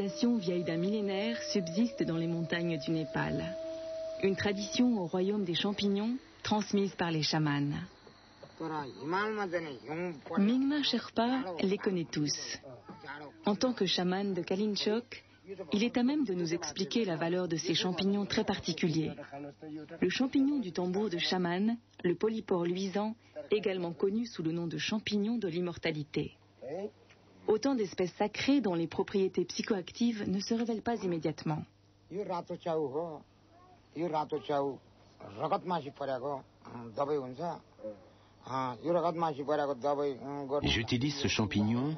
divination vieille d'un millénaire subsiste dans les montagnes du Népal. Une tradition au royaume des champignons transmise par les chamans. Mingma Sherpa les connaît tous. En tant que chaman de Kalinchok, il est à même de nous expliquer la valeur de ces champignons très particuliers. Le champignon du tambour de chaman, le polypore luisant, également connu sous le nom de champignon de l'immortalité. Autant d'espèces sacrées dont les propriétés psychoactives ne se révèlent pas immédiatement. J'utilise ce champignon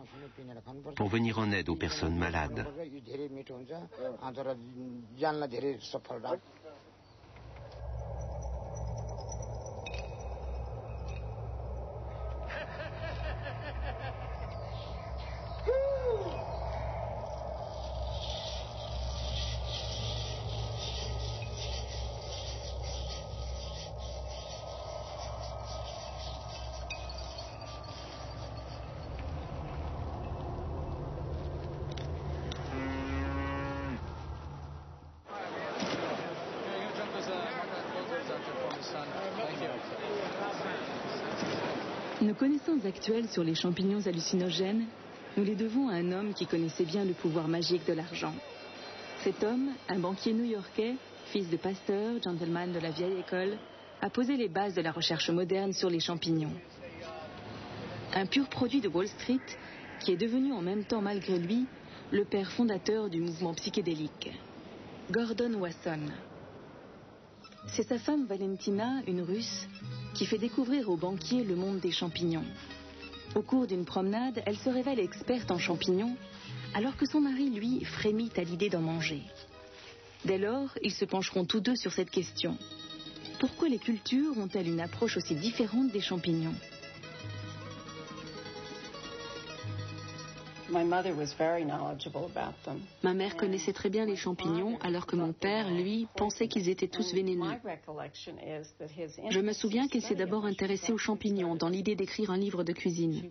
pour venir en aide aux personnes malades. Nos connaissances actuelles sur les champignons hallucinogènes, nous les devons à un homme qui connaissait bien le pouvoir magique de l'argent. Cet homme, un banquier new-yorkais, fils de pasteur, gentleman de la vieille école, a posé les bases de la recherche moderne sur les champignons. Un pur produit de Wall Street, qui est devenu en même temps malgré lui le père fondateur du mouvement psychédélique. Gordon Wasson. C'est sa femme Valentina, une Russe, qui fait découvrir aux banquiers le monde des champignons. Au cours d'une promenade, elle se révèle experte en champignons, alors que son mari, lui, frémit à l'idée d'en manger. Dès lors, ils se pencheront tous deux sur cette question. Pourquoi les cultures ont-elles une approche aussi différente des champignons ? Ma mère connaissait très bien les champignons, alors que mon père, lui, pensait qu'ils étaient tous vénéneux. Je me souviens qu'elle s'est d'abord intéressée aux champignons, dans l'idée d'écrire un livre de cuisine.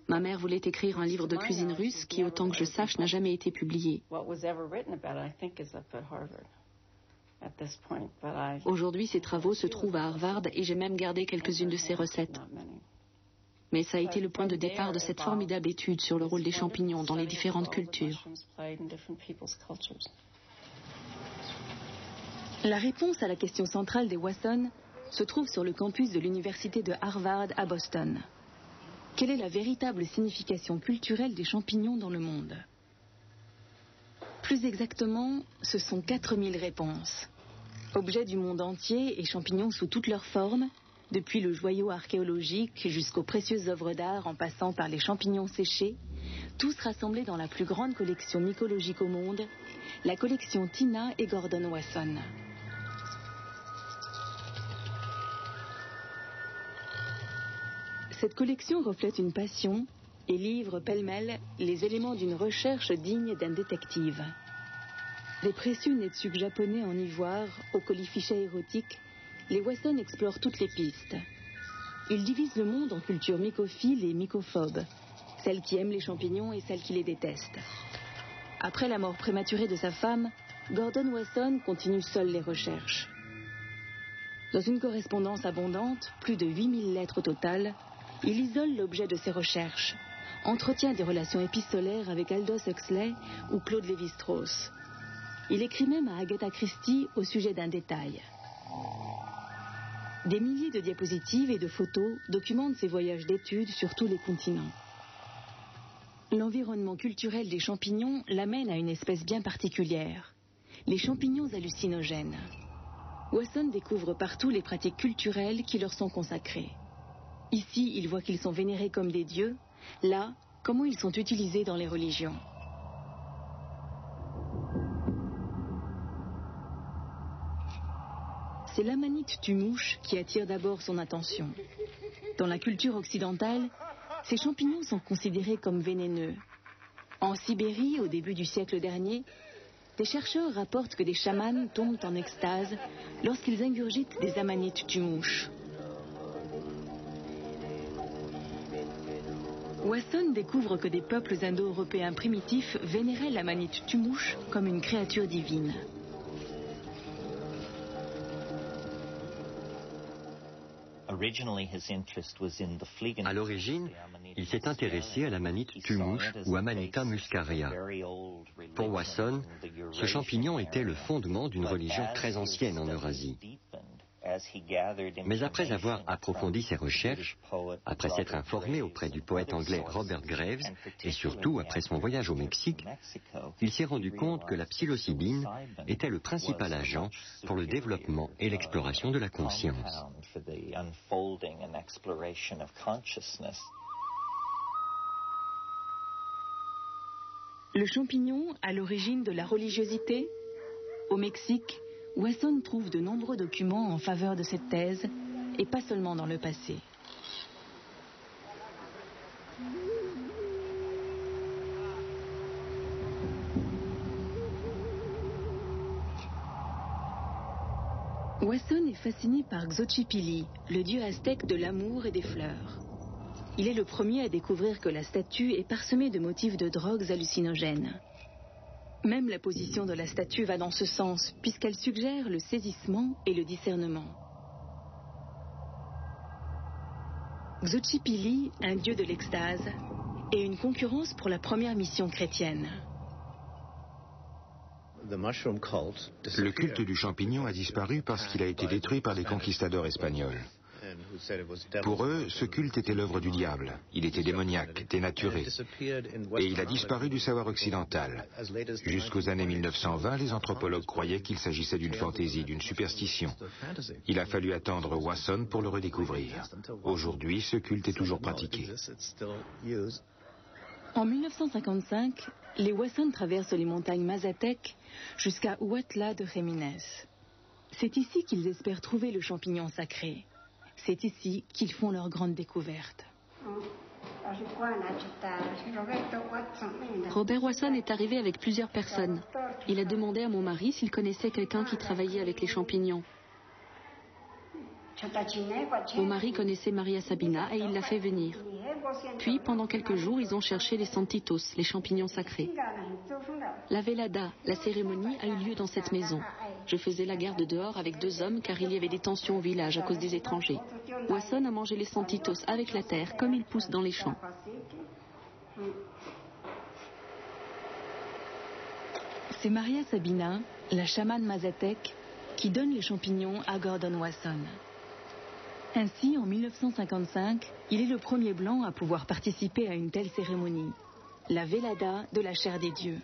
Ma mère voulait écrire un livre de cuisine russe qui, autant que je sache, n'a jamais été publié. Aujourd'hui, ses travaux se trouvent à Harvard et j'ai même gardé quelques-unes de ses recettes. Mais ça a été le point de départ de cette formidable étude sur le rôle des champignons dans les différentes cultures. La réponse à la question centrale des Wasson se trouve sur le campus de l'université de Harvard à Boston. Quelle est la véritable signification culturelle des champignons dans le monde ? Plus exactement, ce sont 4000 réponses. Objets du monde entier et champignons sous toutes leurs formes, depuis le joyau archéologique jusqu'aux précieuses œuvres d'art en passant par les champignons séchés, tous rassemblés dans la plus grande collection mycologique au monde, la collection Tina et Gordon Wasson. Cette collection reflète une passion et livre pêle-mêle les éléments d'une recherche digne d'un détective. Des précieux netsuks japonais en ivoire aux colifichets érotiques, les Wasson explorent toutes les pistes. Ils divisent le monde en cultures mycophiles et mycophobes, celles qui aiment les champignons et celles qui les détestent. Après la mort prématurée de sa femme, Gordon Wasson continue seul les recherches. Dans une correspondance abondante, plus de 8000 lettres au total, il isole l'objet de ses recherches, entretient des relations épistolaires avec Aldous Huxley ou Claude Lévi-Strauss. Il écrit même à Agatha Christie au sujet d'un détail. Des milliers de diapositives et de photos documentent ses voyages d'études sur tous les continents. L'environnement culturel des champignons l'amène à une espèce bien particulière, les champignons hallucinogènes. Wasson découvre partout les pratiques culturelles qui leur sont consacrées. Ici, il voit qu'ils sont vénérés comme des dieux, là, comment ils sont utilisés dans les religions. C'est l'amanite tumouche qui attire d'abord son attention. Dans la culture occidentale, ces champignons sont considérés comme vénéneux. En Sibérie, au début du siècle dernier, des chercheurs rapportent que des chamans tombent en extase lorsqu'ils ingurgitent des amanites tumouches. Wasson découvre que des peuples indo-européens primitifs vénéraient l'amanite tumouche comme une créature divine. À l'origine, il s'est intéressé à l'amanite tumouche ou Amanita muscaria. Pour Wasson, ce champignon était le fondement d'une religion très ancienne en Eurasie. Mais après avoir approfondi ses recherches, après s'être informé auprès du poète anglais Robert Graves et surtout après son voyage au Mexique, il s'est rendu compte que la psilocybine était le principal agent pour le développement et l'exploration de la conscience. Le champignon à l'origine de la religiosité? Au Mexique, Wasson trouve de nombreux documents en faveur de cette thèse, et pas seulement dans le passé. Wasson est fasciné par Xochipilli, le dieu aztèque de l'amour et des fleurs. Il est le premier à découvrir que la statue est parsemée de motifs de drogues hallucinogènes. Même la position de la statue va dans ce sens, puisqu'elle suggère le saisissement et le discernement. Xochipilli, un dieu de l'extase, est une concurrence pour la première mission chrétienne. Le culte du champignon a disparu parce qu'il a été détruit par les conquistadors espagnols. Pour eux, ce culte était l'œuvre du diable. Il était démoniaque, dénaturé. Et il a disparu du savoir occidental. Jusqu'aux années 1920, les anthropologues croyaient qu'il s'agissait d'une fantaisie, d'une superstition. Il a fallu attendre Wasson pour le redécouvrir. Aujourd'hui, ce culte est toujours pratiqué. En 1955, les Wasson traversent les montagnes Mazatec jusqu'à Huautla de Gémines. C'est ici qu'ils espèrent trouver le champignon sacré. C'est ici qu'ils font leur grande découverte. Robert Wasson est arrivé avec plusieurs personnes. Il a demandé à mon mari s'il connaissait quelqu'un qui travaillait avec les champignons. Mon mari connaissait Maria Sabina et il l'a fait venir. Puis, pendant quelques jours, ils ont cherché les santitos, les champignons sacrés. La velada, la cérémonie, a eu lieu dans cette maison. Je faisais la garde dehors avec 2 hommes car il y avait des tensions au village à cause des étrangers. Wasson a mangé les santitos avec la terre comme ils poussent dans les champs. C'est Maria Sabina, la chamane mazatèque, qui donne les champignons à Gordon Wasson. Ainsi, en 1955, il est le premier blanc à pouvoir participer à une telle cérémonie, la velada de la chair des dieux.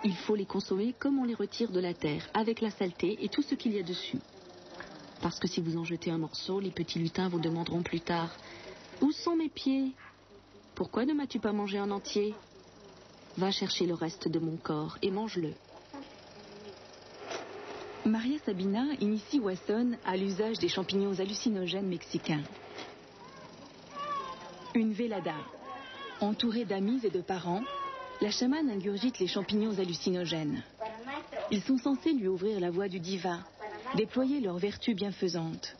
Il faut les consommer comme on les retire de la terre, avec la saleté et tout ce qu'il y a dessus. Parce que si vous en jetez un morceau, les petits lutins vous demanderont plus tard « Où sont mes pieds? Pourquoi ne m'as-tu pas mangé en entier? Va chercher le reste de mon corps et mange-le. » Maria Sabina initie Wasson à l'usage des champignons hallucinogènes mexicains. Une velada. Entourée d'amis et de parents, la chamane ingurgite les champignons hallucinogènes. Ils sont censés lui ouvrir la voie du divin, déployer leurs vertus bienfaisantes.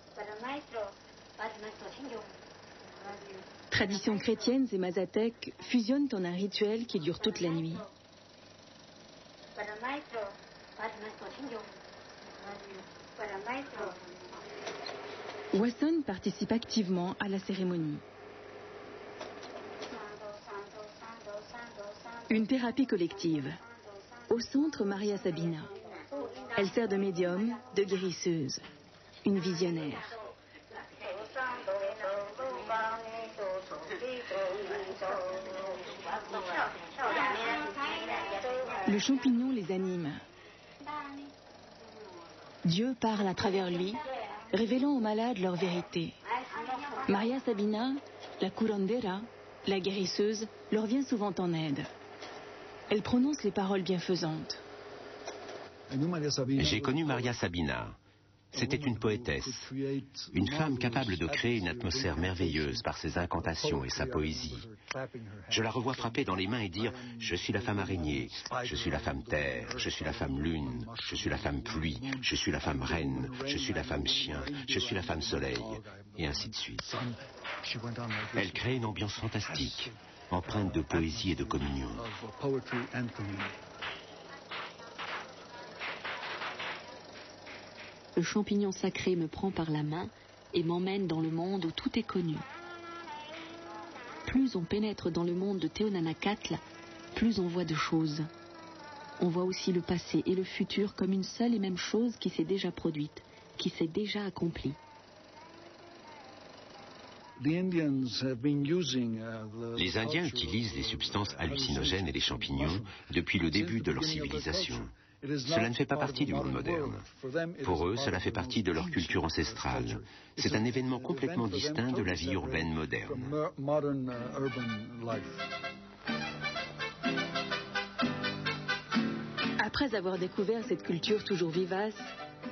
Traditions chrétiennes et mazatèques fusionnent en un rituel qui dure toute la nuit. Wasson participe activement à la cérémonie. Une thérapie collective. Au centre, Maria Sabina. Elle sert de médium, de guérisseuse. Une visionnaire. Le champignon les anime. Dieu parle à travers lui, révélant aux malades leur vérité. Maria Sabina, la curandera, la guérisseuse, leur vient souvent en aide. Elle prononce les paroles bienfaisantes. J'ai connu Maria Sabina. C'était une poétesse, une femme capable de créer une atmosphère merveilleuse par ses incantations et sa poésie. Je la revois frapper dans les mains et dire « Je suis la femme araignée, je suis la femme terre, je suis la femme lune, je suis la femme pluie, je suis la femme reine, je suis la femme chien, je suis la femme soleil, et ainsi de suite. » Elle crée une ambiance fantastique, empreinte de poésie et de communion. Le champignon sacré me prend par la main et m'emmène dans le monde où tout est connu. Plus on pénètre dans le monde de Teonanacatl, plus on voit de choses. On voit aussi le passé et le futur comme une seule et même chose qui s'est déjà produite, qui s'est déjà accomplie. Les Indiens utilisent les substances hallucinogènes et les champignons depuis le début de leur civilisation. Cela ne fait pas partie du monde moderne. Pour eux, cela fait partie de leur culture ancestrale. C'est un événement complètement distinct de la vie urbaine moderne. Après avoir découvert cette culture toujours vivace,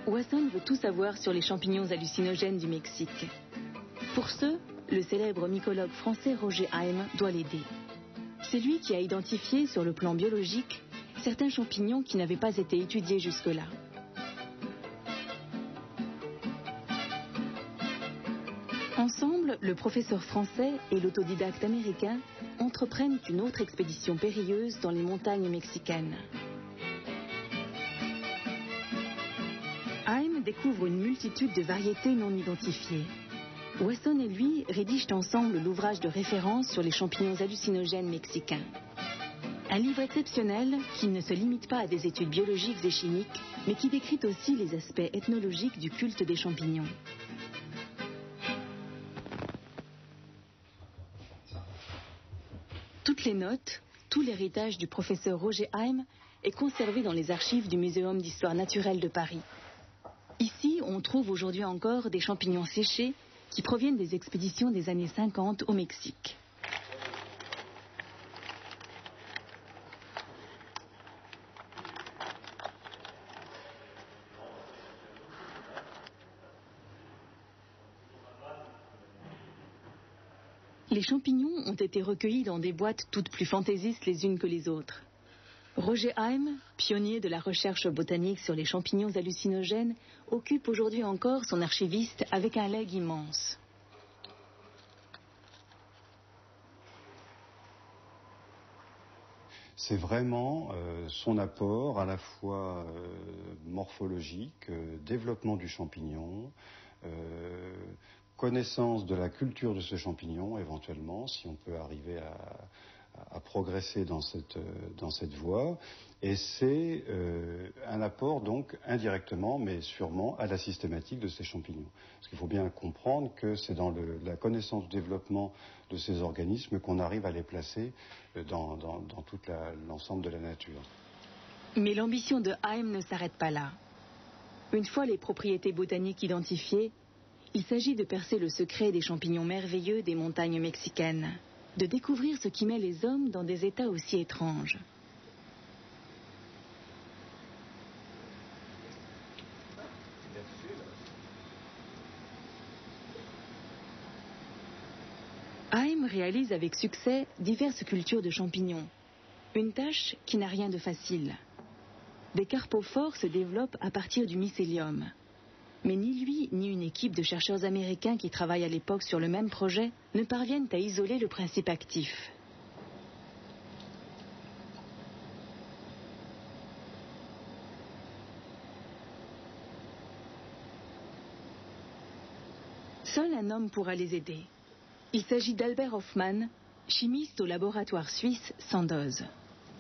Wasson veut tout savoir sur les champignons hallucinogènes du Mexique. Pour ce, le célèbre mycologue français Roger Haim doit l'aider. C'est lui qui a identifié sur le plan biologique certains champignons qui n'avaient pas été étudiés jusque-là. Ensemble, le professeur français et l'autodidacte américain entreprennent une autre expédition périlleuse dans les montagnes mexicaines. Haim découvre une multitude de variétés non identifiées. Wasson et lui rédigent ensemble l'ouvrage de référence sur les champignons hallucinogènes mexicains. Un livre exceptionnel qui ne se limite pas à des études biologiques et chimiques, mais qui décrit aussi les aspects ethnologiques du culte des champignons. Toutes les notes, tout l'héritage du professeur Roger Haim est conservé dans les archives du Muséum d'histoire naturelle de Paris. Ici, on trouve aujourd'hui encore des champignons séchés qui proviennent des expéditions des années 50 au Mexique. Les champignons ont été recueillis dans des boîtes toutes plus fantaisistes les unes que les autres. Roger Haim, pionnier de la recherche botanique sur les champignons hallucinogènes, occupe aujourd'hui encore son archiviste avec un legs immense. C'est vraiment son apport à la fois morphologique, développement du champignon, connaissance de la culture de ce champignon, éventuellement, si on peut arriver à progresser dans cette voie. Et c'est un apport, donc, indirectement, mais sûrement, à la systématique de ces champignons. Parce qu'il faut bien comprendre que c'est dans la connaissance du développement de ces organismes qu'on arrive à les placer dans tout l'ensemble de la nature. Mais l'ambition de Haim ne s'arrête pas là. Une fois les propriétés botaniques identifiées, il s'agit de percer le secret des champignons merveilleux des montagnes mexicaines, de découvrir ce qui met les hommes dans des états aussi étranges. Haim réalise avec succès diverses cultures de champignons, une tâche qui n'a rien de facile. Des carpophores se développent à partir du mycélium. Mais ni lui, ni une équipe de chercheurs américains qui travaillent à l'époque sur le même projet ne parviennent à isoler le principe actif. Seul un homme pourra les aider. Il s'agit d'Albert Hofmann, chimiste au laboratoire suisse Sandoz.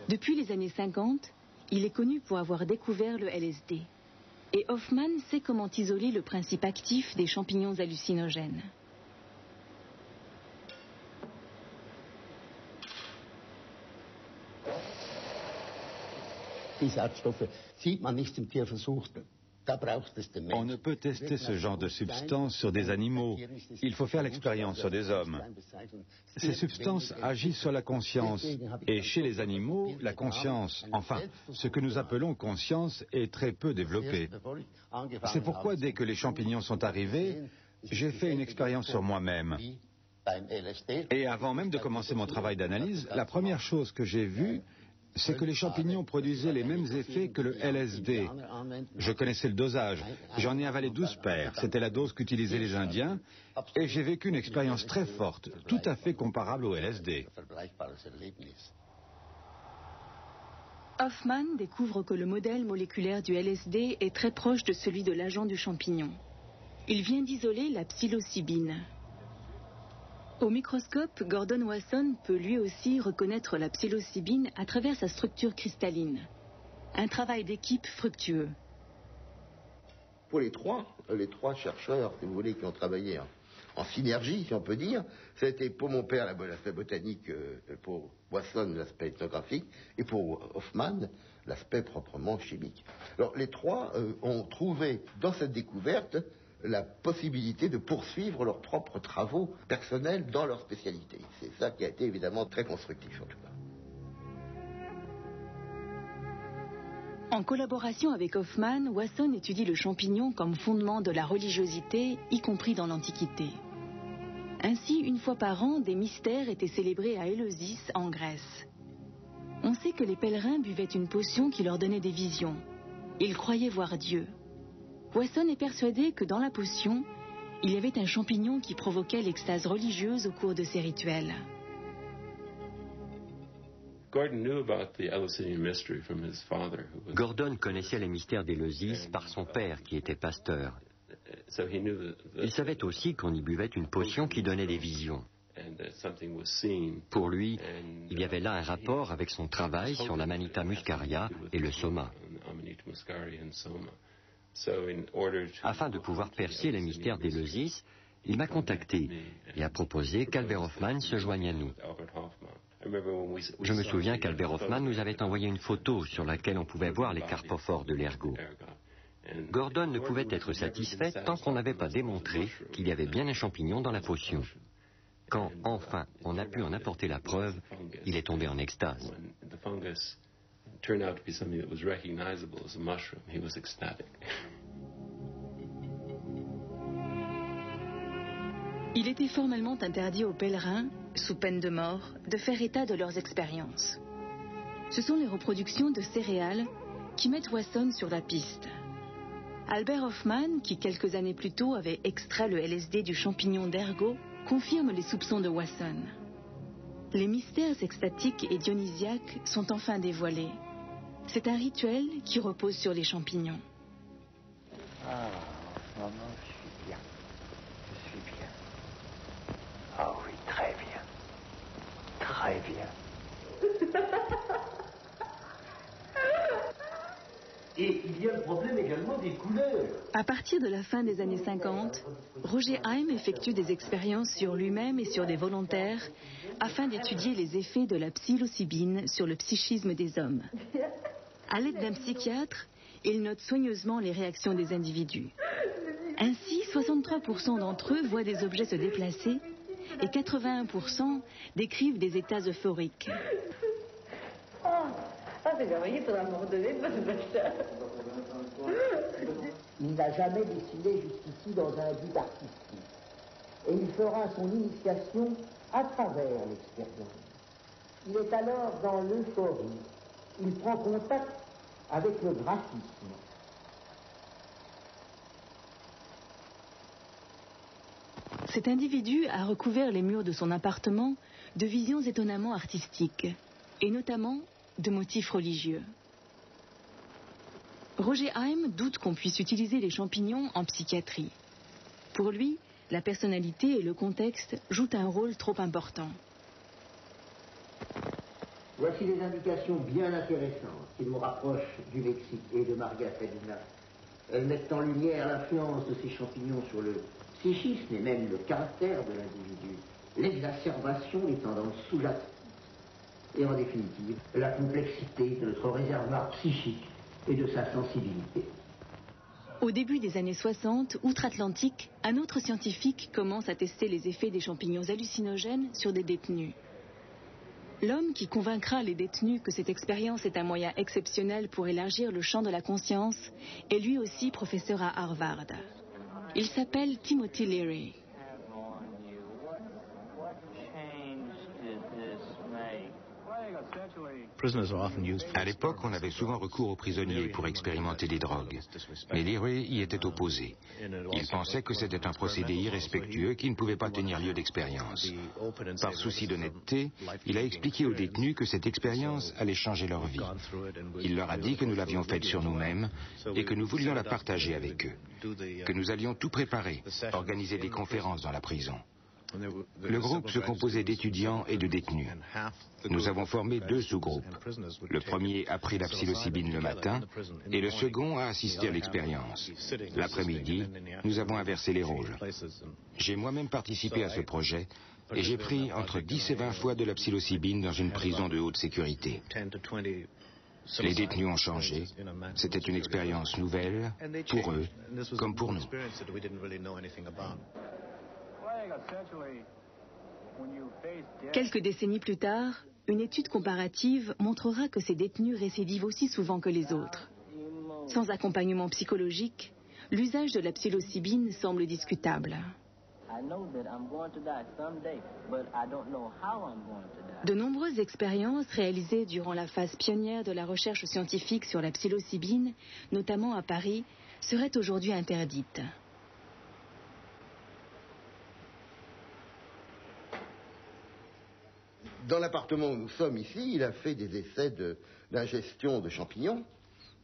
Depuis les années 50, il est connu pour avoir découvert le LSD. Et Hofmann sait comment isoler le principe actif des champignons hallucinogènes. Diese Arbstoffe sieht man nicht im Tierversuch. On ne peut tester ce genre de substance sur des animaux. Il faut faire l'expérience sur des hommes. Ces substances agissent sur la conscience. Et chez les animaux, la conscience, enfin, ce que nous appelons conscience, est très peu développée. C'est pourquoi, dès que les champignons sont arrivés, j'ai fait une expérience sur moi-même. Et avant même de commencer mon travail d'analyse, la première chose que j'ai vue, c'est que les champignons produisaient les mêmes effets que le LSD. Je connaissais le dosage. J'en ai avalé 12 paires. C'était la dose qu'utilisaient les Indiens. Et j'ai vécu une expérience très forte, tout à fait comparable au LSD. Hoffman découvre que le modèle moléculaire du LSD est très proche de celui de l'agent du champignon. Il vient d'isoler la psilocybine. Au microscope, Gordon Wasson peut lui aussi reconnaître la psilocybine à travers sa structure cristalline. Un travail d'équipe fructueux. Pour les trois chercheurs, si vous voulez, qui ont travaillé en synergie, si on peut dire, ça a été pour mon père l'aspect botanique, pour Wasson l'aspect ethnographique, et pour Hoffman l'aspect proprement chimique. Alors les trois ont trouvé dans cette découverte la possibilité de poursuivre leurs propres travaux personnels dans leur spécialité. C'est ça qui a été évidemment très constructif en tout cas. En collaboration avec Hoffman, Wasson étudie le champignon comme fondement de la religiosité, y compris dans l'Antiquité. Ainsi, une fois par an, des mystères étaient célébrés à Éleusis, en Grèce. On sait que les pèlerins buvaient une potion qui leur donnait des visions. Ils croyaient voir Dieu. Wasson est persuadé que dans la potion, il y avait un champignon qui provoquait l'extase religieuse au cours de ces rituels. Gordon connaissait les mystères d'Éleusis par son père qui était pasteur. Il savait aussi qu'on y buvait une potion qui donnait des visions. Pour lui, il y avait là un rapport avec son travail sur l'Amanita muscaria et le soma. Afin de pouvoir percer les mystères d'Éleusis, il m'a contacté et a proposé qu'Albert Hoffman se joigne à nous. Je me souviens qu'Albert Hoffman nous avait envoyé une photo sur laquelle on pouvait voir les carpophores de l'ergot. Gordon ne pouvait être satisfait tant qu'on n'avait pas démontré qu'il y avait bien un champignon dans la potion. Quand, enfin, on a pu en apporter la preuve, il est tombé en extase. Il était formellement interdit aux pèlerins, sous peine de mort, de faire état de leurs expériences. Ce sont les reproductions de céréales qui mettent Wasson sur la piste. Albert Hoffman, qui quelques années plus tôt avait extrait le LSD du champignon d'ergot, confirme les soupçons de Wasson. Les mystères extatiques et dionysiaques sont enfin dévoilés. C'est un rituel qui repose sur les champignons. Ah, maman, je suis bien. Je suis bien. Ah oui, très bien. Très bien. Et il y a le problème également des couleurs. À partir de la fin des années 50, Roger Heim effectue des expériences sur lui-même et sur des volontaires afin d'étudier les effets de la psilocybine sur le psychisme des hommes. À l'aide d'un psychiatre, il note soigneusement les réactions des individus. Ainsi, 63% d'entre eux voient des objets se déplacer et 81% décrivent des états euphoriques. Il n'a jamais dessiné jusqu'ici dans un but artistique. Et il fera son initiation à travers l'expérience. Il est alors dans l'euphorie. Il prend contact avec le graphisme. Cet individu a recouvert les murs de son appartement de visions étonnamment artistiques, et notamment de motifs religieux. Roger Heim doute qu'on puisse utiliser les champignons en psychiatrie. Pour lui, la personnalité et le contexte jouent un rôle trop important. Voici des indications bien intéressantes qui nous rapprochent du Mexique et de Maria Félina. Elles mettent en lumière l'influence de ces champignons sur le psychisme et même le caractère de l'individu, l'exacerbation des tendances sous-jacentes et en définitive la complexité de notre réservoir psychique et de sa sensibilité. Au début des années 60, outre-Atlantique, un autre scientifique commence à tester les effets des champignons hallucinogènes sur des détenus. L'homme qui convaincra les détenus que cette expérience est un moyen exceptionnel pour élargir le champ de la conscience est lui aussi professeur à Harvard. Il s'appelle Timothy Leary. À l'époque, on avait souvent recours aux prisonniers pour expérimenter des drogues. Mais Leary y était opposé. Il pensait que c'était un procédé irrespectueux qui ne pouvait pas tenir lieu d'expérience. Par souci d'honnêteté, il a expliqué aux détenus que cette expérience allait changer leur vie. Il leur a dit que nous l'avions faite sur nous-mêmes et que nous voulions la partager avec eux, que nous allions tout préparer, organiser des conférences dans la prison. Le groupe se composait d'étudiants et de détenus. Nous avons formé 2 sous-groupes. Le premier a pris la psilocybine le matin et le second a assisté à l'expérience. L'après-midi, nous avons inversé les rôles. J'ai moi-même participé à ce projet et j'ai pris entre 10 et 20 fois de la psilocybine dans une prison de haute sécurité. Les détenus ont changé. C'était une expérience nouvelle, pour eux comme pour nous. Quelques décennies plus tard, une étude comparative montrera que ces détenus récidivent aussi souvent que les autres. Sans accompagnement psychologique, l'usage de la psilocybine semble discutable. De nombreuses expériences réalisées durant la phase pionnière de la recherche scientifique sur la psilocybine, notamment à Paris, seraient aujourd'hui interdites. Dans l'appartement où nous sommes ici, il a fait des essais d'ingestion de champignons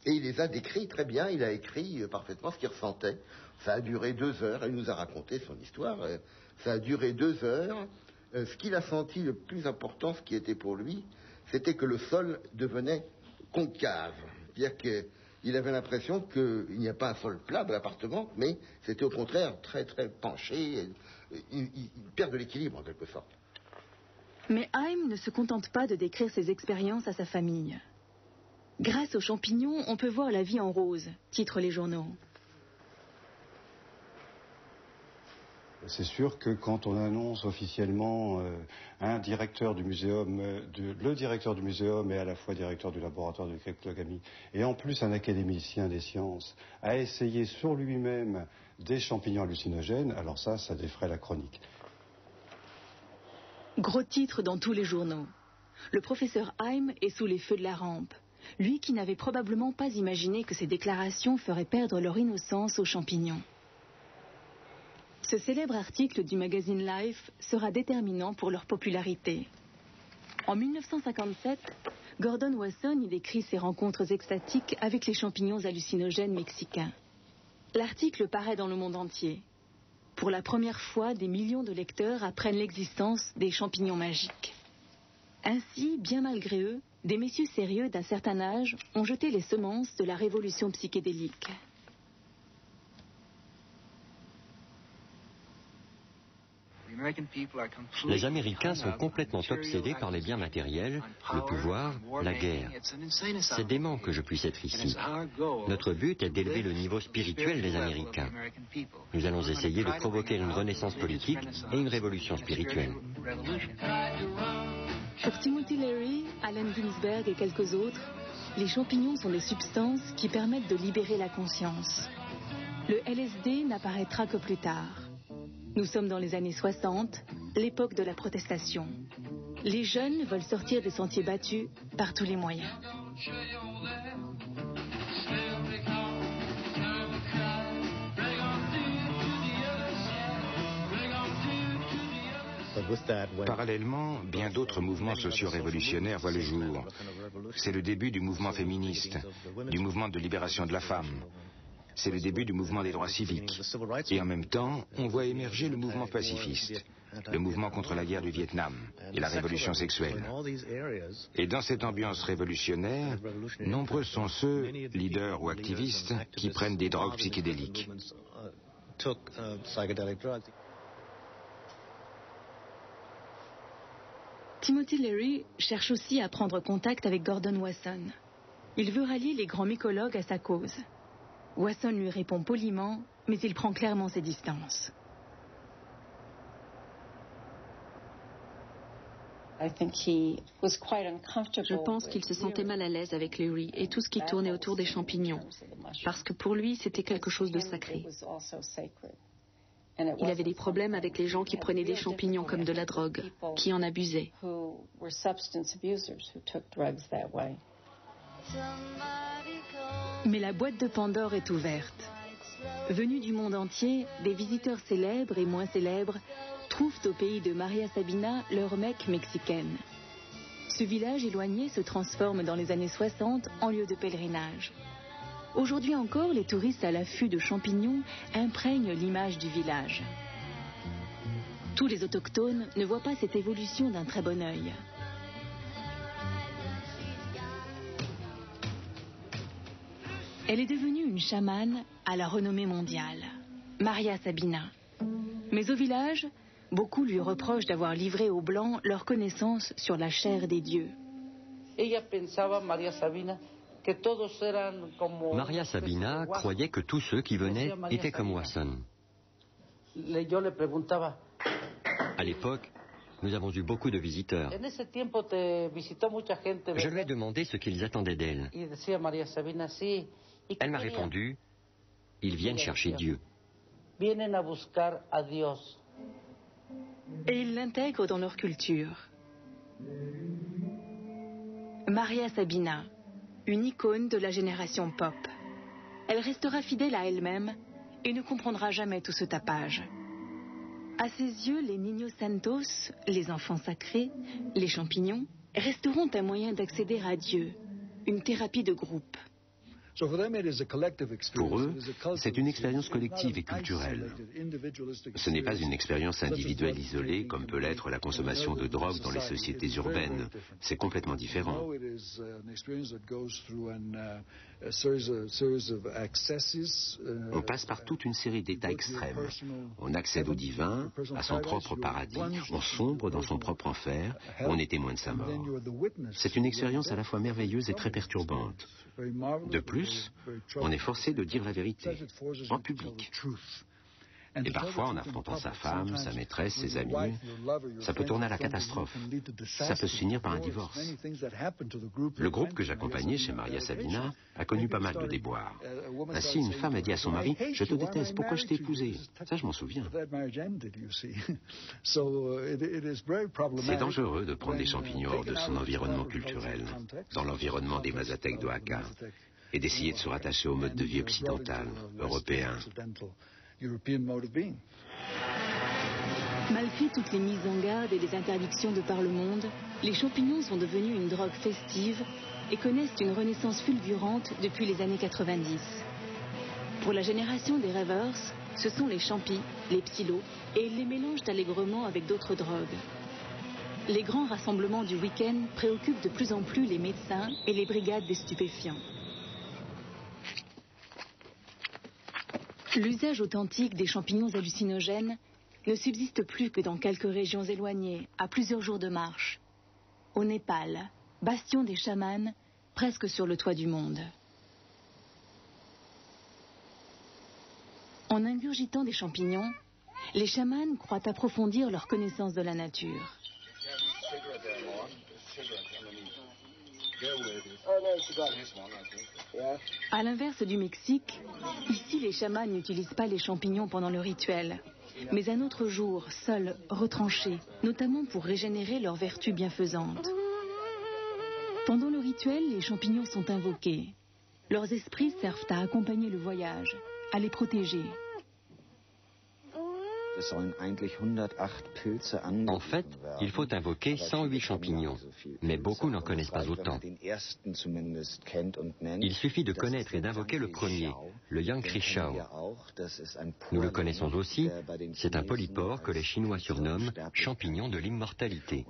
et il les a décrits très bien. Il a écrit parfaitement ce qu'il ressentait. Ça a duré 2 heures. Il nous a raconté son histoire. Ça a duré 2 heures. Ce qu'il a senti le plus important, ce qui était pour lui, c'était que le sol devenait concave. C'est-à-dire qu'il avait l'impression qu'il n'y a pas un sol plat dans l'appartement, mais c'était au contraire très très penché. Il perd de l'équilibre en quelque sorte. Mais Haim ne se contente pas de décrire ses expériences à sa famille. Grâce aux champignons, on peut voir la vie en rose, titrent les journaux. C'est sûr que quand on annonce officiellement un directeur du muséum, le directeur du muséum est à la fois directeur du laboratoire de cryptogamie et en plus un académicien des sciences, a essayé sur lui-même des champignons hallucinogènes, alors ça défraie la chronique. Gros titre dans tous les journaux. Le professeur Haim est sous les feux de la rampe. Lui qui n'avait probablement pas imaginé que ses déclarations feraient perdre leur innocence aux champignons. Ce célèbre article du magazine Life sera déterminant pour leur popularité. En 1957, Gordon Wasson y décrit ses rencontres extatiques avec les champignons hallucinogènes mexicains. L'article paraît dans le monde entier. Pour la première fois, des millions de lecteurs apprennent l'existence des champignons magiques. Ainsi, bien malgré eux, des messieurs sérieux d'un certain âge ont jeté les semences de la révolution psychédélique. Les Américains sont complètement obsédés par les biens matériels, le pouvoir, la guerre. C'est dément que je puisse être ici. Notre but est d'élever le niveau spirituel des Américains. Nous allons essayer de provoquer une renaissance politique et une révolution spirituelle. Pour Timothy Leary, Allen Ginsberg et quelques autres, les champignons sont des substances qui permettent de libérer la conscience. Le LSD n'apparaîtra que plus tard. Nous sommes dans les années 60, l'époque de la protestation. Les jeunes veulent sortir des sentiers battus par tous les moyens. Parallèlement, bien d'autres mouvements socio-révolutionnaires voient le jour. C'est le début du mouvement féministe, du mouvement de libération de la femme. C'est le début du mouvement des droits civiques. Et en même temps, on voit émerger le mouvement pacifiste, le mouvement contre la guerre du Vietnam et la révolution sexuelle. Et dans cette ambiance révolutionnaire, nombreux sont ceux, leaders ou activistes, qui prennent des drogues psychédéliques. Timothy Leary cherche aussi à prendre contact avec Gordon Wasson. Il veut rallier les grands mycologues à sa cause. Wasson lui répond poliment, mais il prend clairement ses distances. Je pense qu'il se sentait mal à l'aise avec Leary et tout ce qui tournait autour des champignons, parce que pour lui, c'était quelque chose de sacré. Il avait des problèmes avec les gens qui prenaient des champignons comme de la drogue, qui en abusaient. Mais la boîte de Pandore est ouverte. Venus du monde entier, des visiteurs célèbres et moins célèbres trouvent au pays de Maria Sabina leur Mecque mexicaine. Ce village éloigné se transforme dans les années 60 en lieu de pèlerinage. Aujourd'hui encore, les touristes à l'affût de champignons imprègnent l'image du village. Tous les autochtones ne voient pas cette évolution d'un très bon œil. Elle est devenue une chamane à la renommée mondiale, Maria Sabina. Mais au village, beaucoup lui reprochent d'avoir livré aux Blancs leur connaissance sur la chair des dieux. Maria Sabina croyait que tous ceux qui venaient étaient comme Wasson. À l'époque, nous avons eu beaucoup de visiteurs. Je lui ai demandé ce qu'ils attendaient d'elle. Elle m'a répondu, ils viennent chercher Dieu. Et ils l'intègrent dans leur culture. Maria Sabina, une icône de la génération pop. Elle restera fidèle à elle-même et ne comprendra jamais tout ce tapage. À ses yeux, les Niños Santos, les enfants sacrés, les champignons, resteront un moyen d'accéder à Dieu, une thérapie de groupe. Pour eux, c'est une expérience collective et culturelle. Ce n'est pas une expérience individuelle isolée comme peut l'être la consommation de drogue dans les sociétés urbaines. C'est complètement différent. On passe par toute une série d'états extrêmes. On accède au divin, à son propre paradis, on sombre dans son propre enfer, on est témoin de sa mort. C'est une expérience à la fois merveilleuse et très perturbante. De plus, on est forcé de dire la vérité, en public. Et parfois, en affrontant sa femme, sa maîtresse, ses amis, ça peut tourner à la catastrophe. Ça peut se finir par un divorce. Le groupe que j'accompagnais chez Maria Sabina a connu pas mal de déboires. Ainsi, une femme a dit à son mari « Je te déteste, pourquoi je t'ai épousé ?» Ça, je m'en souviens. C'est dangereux de prendre des champignons hors de son environnement culturel, dans l'environnement des Mazatèques d'Oaxaca, et d'essayer de se rattacher au mode de vie occidental, européen. Malgré toutes les mises en garde et les interdictions de par le monde, les champignons sont devenus une drogue festive et connaissent une renaissance fulgurante depuis les années 90. Pour la génération des rêveurs, ce sont les champis, les psylos, et ils les mélangent allègrement avec d'autres drogues. Les grands rassemblements du week-end préoccupent de plus en plus les médecins et les brigades des stupéfiants. L'usage authentique des champignons hallucinogènes ne subsiste plus que dans quelques régions éloignées, à plusieurs jours de marche. Au Népal, bastion des chamans, presque sur le toit du monde. En ingurgitant des champignons, les chamans croient approfondir leur connaissance de la nature. À l'inverse du Mexique, ici les chamans n'utilisent pas les champignons pendant le rituel, mais un autre jour, seuls, retranchés, notamment pour régénérer leurs vertus bienfaisantes. Pendant le rituel, les champignons sont invoqués. Leurs esprits servent à accompagner le voyage, à les protéger. En fait, il faut invoquer 108 champignons, mais beaucoup n'en connaissent pas autant. Il suffit de connaître et d'invoquer le premier, le Yankri-Shao. Nous le connaissons aussi, c'est un polypore que les Chinois surnomment champignon de l'immortalité.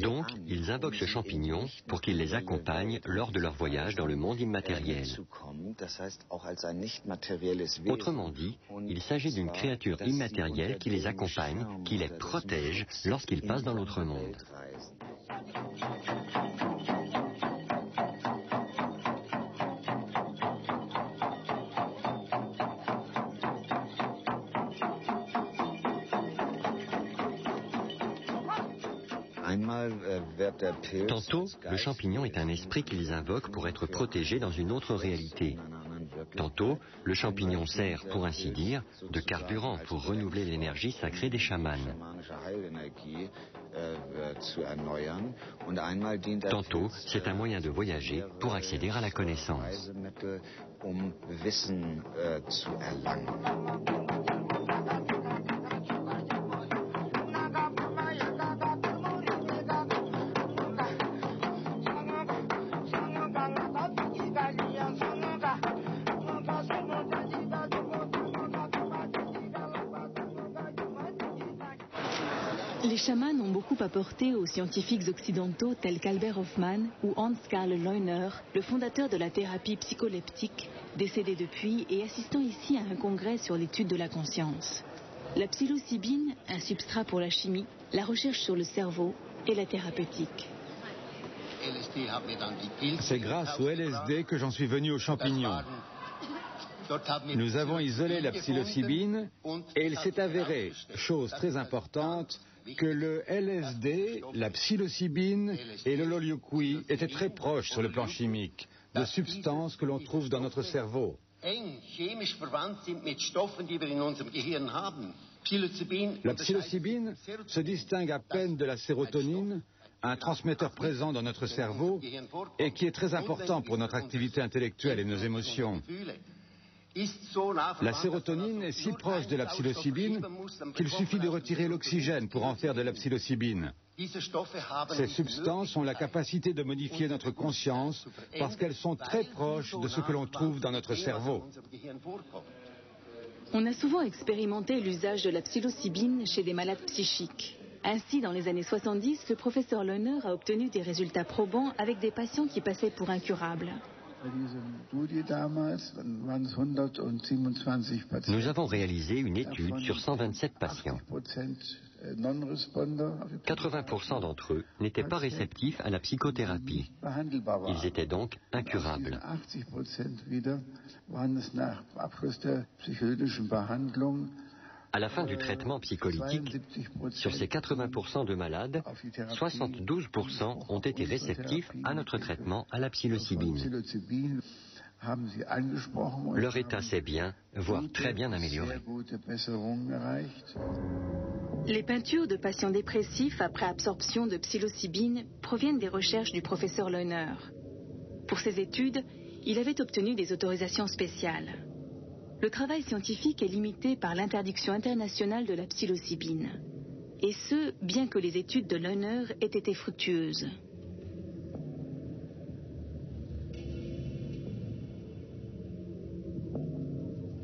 Donc, ils invoquent ce champignon pour qu'il les accompagne lors de leur voyage dans le monde immatériel. Autrement dit, il s'agit d'une créature immatérielle qui les accompagne, qui les protège lorsqu'ils passent dans l'autre monde. Tantôt, le champignon est un esprit qu'ils invoquent pour être protégés dans une autre réalité. Tantôt, le champignon sert, pour ainsi dire, de carburant pour renouveler l'énergie sacrée des chamans. Tantôt, c'est un moyen de voyager pour accéder à la connaissance. Les chamans ont beaucoup apporté aux scientifiques occidentaux tels qu'Albert Hofmann ou Hans Karl Leuner, le fondateur de la thérapie psycholeptique, décédé depuis et assistant ici à un congrès sur l'étude de la conscience. La psilocybine, un substrat pour la chimie, la recherche sur le cerveau et la thérapeutique. C'est grâce au LSD que j'en suis venu aux champignons. Nous avons isolé la psilocybine et il s'est avéré, chose très importante, que le LSD, la psilocybine et le loliokui étaient très proches sur le plan chimique, de substances que l'on trouve dans notre cerveau. La psilocybine se distingue à peine de la sérotonine, un transmetteur présent dans notre cerveau et qui est très important pour notre activité intellectuelle et nos émotions. La sérotonine est si proche de la psilocybine qu'il suffit de retirer l'oxygène pour en faire de la psilocybine. Ces substances ont la capacité de modifier notre conscience parce qu'elles sont très proches de ce que l'on trouve dans notre cerveau. On a souvent expérimenté l'usage de la psilocybine chez des malades psychiques. Ainsi, dans les années 70, le professeur Leuner a obtenu des résultats probants avec des patients qui passaient pour incurables. Nous avons réalisé une étude sur 127 patients. 80% d'entre eux n'étaient pas réceptifs à la psychothérapie. Ils étaient donc incurables. À la fin du traitement psycholytique, sur ces 80% de malades, 72% ont été réceptifs à notre traitement à la psilocybine. Leur état s'est bien, voire très bien amélioré. Les peintures de patients dépressifs après absorption de psilocybine proviennent des recherches du professeur Leuner. Pour ces études, il avait obtenu des autorisations spéciales. Le travail scientifique est limité par l'interdiction internationale de la psilocybine. Et ce, bien que les études de Leuner aient été fructueuses.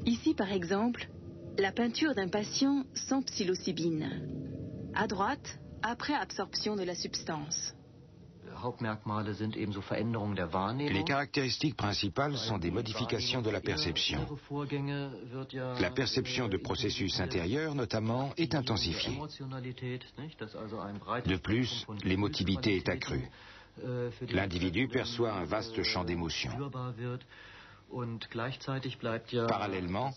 Ici, par exemple, la peinture d'un patient sans psilocybine. À droite, après absorption de la substance. Les caractéristiques principales sont des modifications de la perception. La perception de processus intérieurs, notamment, est intensifiée. De plus, l'émotivité est accrue. L'individu perçoit un vaste champ d'émotions. Parallèlement,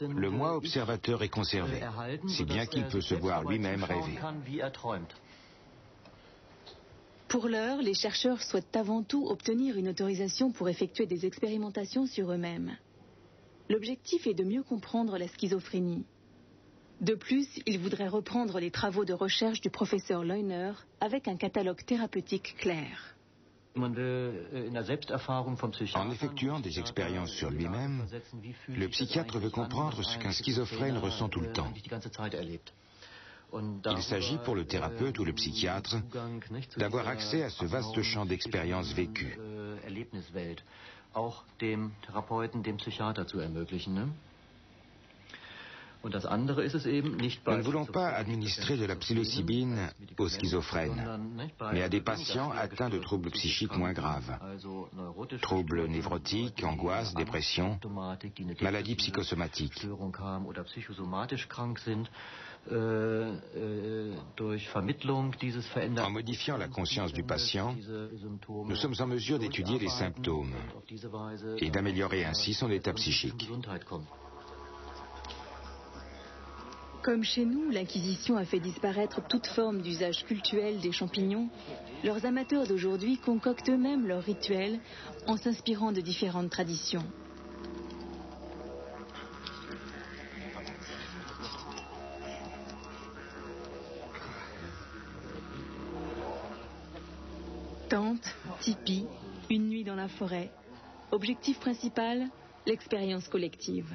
le moi observateur est conservé, si bien qu'il peut se voir lui-même rêver. Pour l'heure, les chercheurs souhaitent avant tout obtenir une autorisation pour effectuer des expérimentations sur eux-mêmes. L'objectif est de mieux comprendre la schizophrénie. De plus, ils voudraient reprendre les travaux de recherche du professeur Leuner avec un catalogue thérapeutique clair. En effectuant des expériences sur lui-même, le psychiatre veut comprendre ce qu'un schizophrène ressent tout le temps. Il s'agit pour le thérapeute ou le psychiatre d'avoir accès à ce vaste champ d'expériences vécues. Nous ne voulons pas administrer de la psilocybine aux schizophrènes, mais à des patients atteints de troubles psychiques moins graves. Troubles névrotiques, angoisse, dépression, maladies psychosomatiques. En modifiant la conscience du patient, nous sommes en mesure d'étudier les symptômes et d'améliorer ainsi son état psychique. Comme chez nous, l'Inquisition a fait disparaître toute forme d'usage cultuel des champignons, leurs amateurs d'aujourd'hui concoctent eux-mêmes leurs rituels en s'inspirant de différentes traditions. Tente, tipi, une nuit dans la forêt. Objectif principal, l'expérience collective.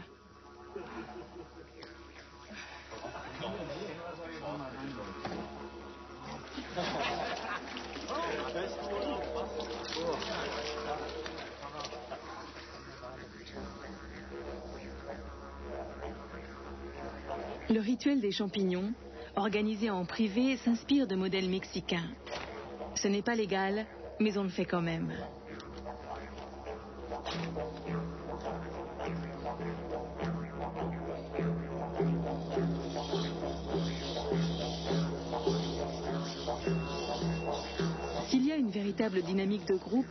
Le rituel des champignons, organisé en privé, s'inspire de modèles mexicains. Ce n'est pas légal, mais on le fait quand même. S'il y a une véritable dynamique de groupe,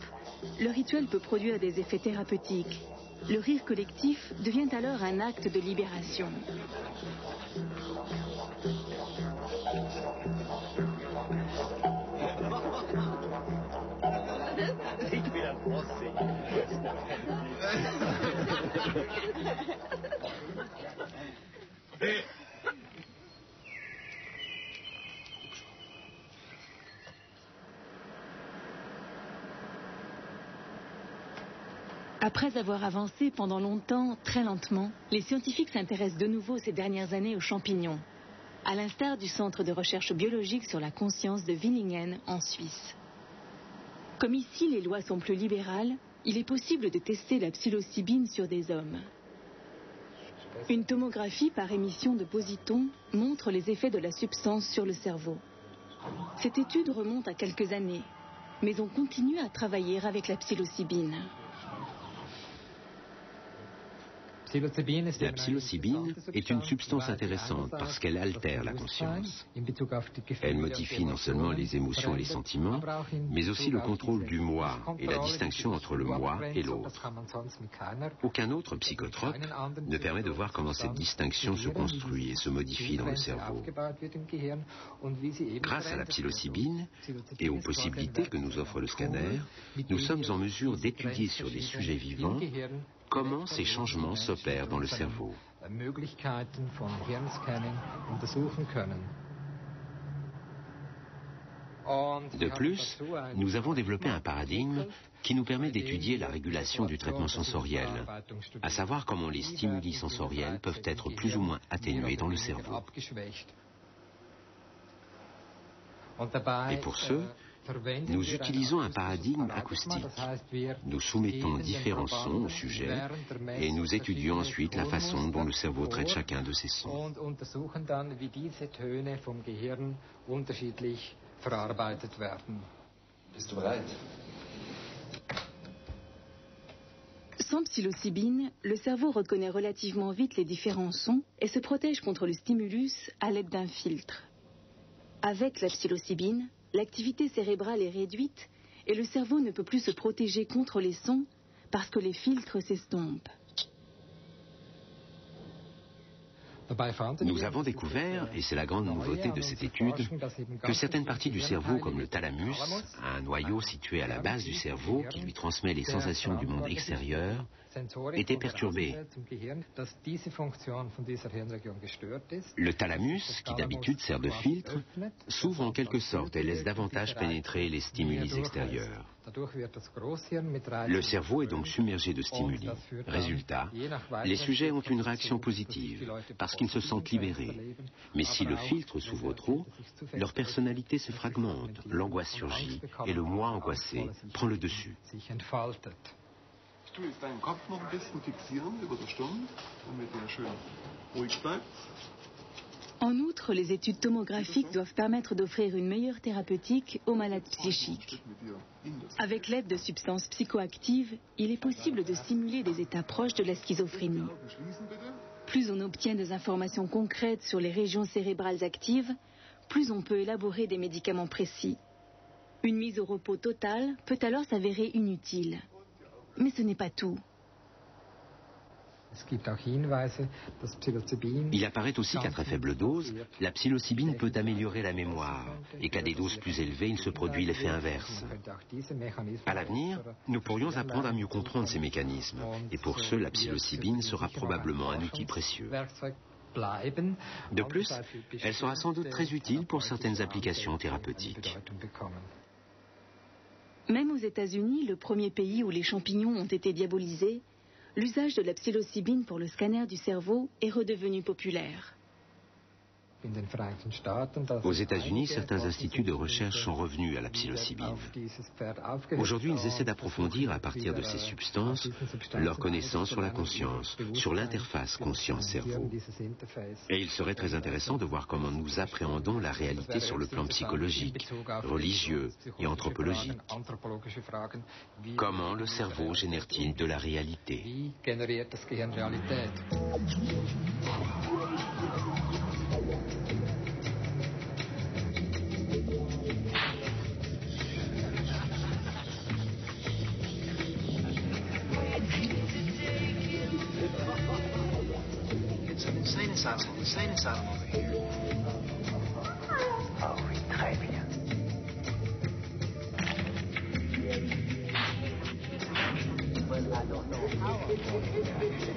le rituel peut produire des effets thérapeutiques. Le rire collectif devient alors un acte de libération. Après avoir avancé pendant longtemps, très lentement, les scientifiques s'intéressent de nouveau ces dernières années aux champignons, à l'instar du Centre de recherche biologique sur la conscience de Villingen en Suisse. Comme ici les lois sont plus libérales, il est possible de tester la psilocybine sur des hommes. Une tomographie par émission de positons montre les effets de la substance sur le cerveau. Cette étude remonte à quelques années, mais on continue à travailler avec la psilocybine. La psilocybine est une substance intéressante parce qu'elle altère la conscience. Elle modifie non seulement les émotions et les sentiments, mais aussi le contrôle du moi et la distinction entre le moi et l'autre. Aucun autre psychotrope ne permet de voir comment cette distinction se construit et se modifie dans le cerveau. Grâce à la psilocybine et aux possibilités que nous offre le scanner, nous sommes en mesure d'étudier sur des sujets vivants comment ces changements s'opèrent dans le cerveau. De plus, nous avons développé un paradigme qui nous permet d'étudier la régulation du traitement sensoriel, à savoir comment les stimuli sensoriels peuvent être plus ou moins atténués dans le cerveau. Et pour ce, nous utilisons un paradigme acoustique. Nous soumettons différents sons au sujet et nous étudions ensuite la façon dont le cerveau traite chacun de ces sons. Sans psilocybine, le cerveau reconnaît relativement vite les différents sons et se protège contre le stimulus à l'aide d'un filtre. Avec la psilocybine, l'activité cérébrale est réduite et le cerveau ne peut plus se protéger contre les sons parce que les filtres s'estompent. Nous avons découvert, et c'est la grande nouveauté de cette étude, que certaines parties du cerveau, comme le thalamus, un noyau situé à la base du cerveau qui lui transmet les sensations du monde extérieur, étaient perturbées. Le thalamus, qui d'habitude sert de filtre, s'ouvre en quelque sorte et laisse davantage pénétrer les stimuli extérieurs. Le cerveau est donc submergé de stimuli. Résultat, les sujets ont une réaction positive parce qu'ils se sentent libérés. Mais si le filtre s'ouvre trop, leur personnalité se fragmente, l'angoisse surgit et le moi angoissé prend le dessus. En outre, les études tomographiques doivent permettre d'offrir une meilleure thérapeutique aux malades psychiques. Avec l'aide de substances psychoactives, il est possible de simuler des états proches de la schizophrénie. Plus on obtient des informations concrètes sur les régions cérébrales actives, plus on peut élaborer des médicaments précis. Une mise au repos totale peut alors s'avérer inutile. Mais ce n'est pas tout. Il apparaît aussi qu'à très faible dose, la psilocybine peut améliorer la mémoire et qu'à des doses plus élevées, il se produit l'effet inverse. À l'avenir, nous pourrions apprendre à mieux comprendre ces mécanismes et pour ce, la psilocybine sera probablement un outil précieux. De plus, elle sera sans doute très utile pour certaines applications thérapeutiques. Même aux États-Unis, le premier pays où les champignons ont été diabolisés, l'usage de la psilocybine pour le scanner du cerveau est redevenu populaire. Aux États-Unis, certains instituts de recherche sont revenus à la psilocybine. Aujourd'hui, ils essaient d'approfondir à partir de ces substances leur connaissance sur la conscience, sur l'interface conscience-cerveau. Et il serait très intéressant de voir comment nous appréhendons la réalité sur le plan psychologique, religieux et anthropologique. Comment le cerveau génère-t-il de la réalité ? Insane asylum over here. Oh oui, très bien. Well, I don't know how.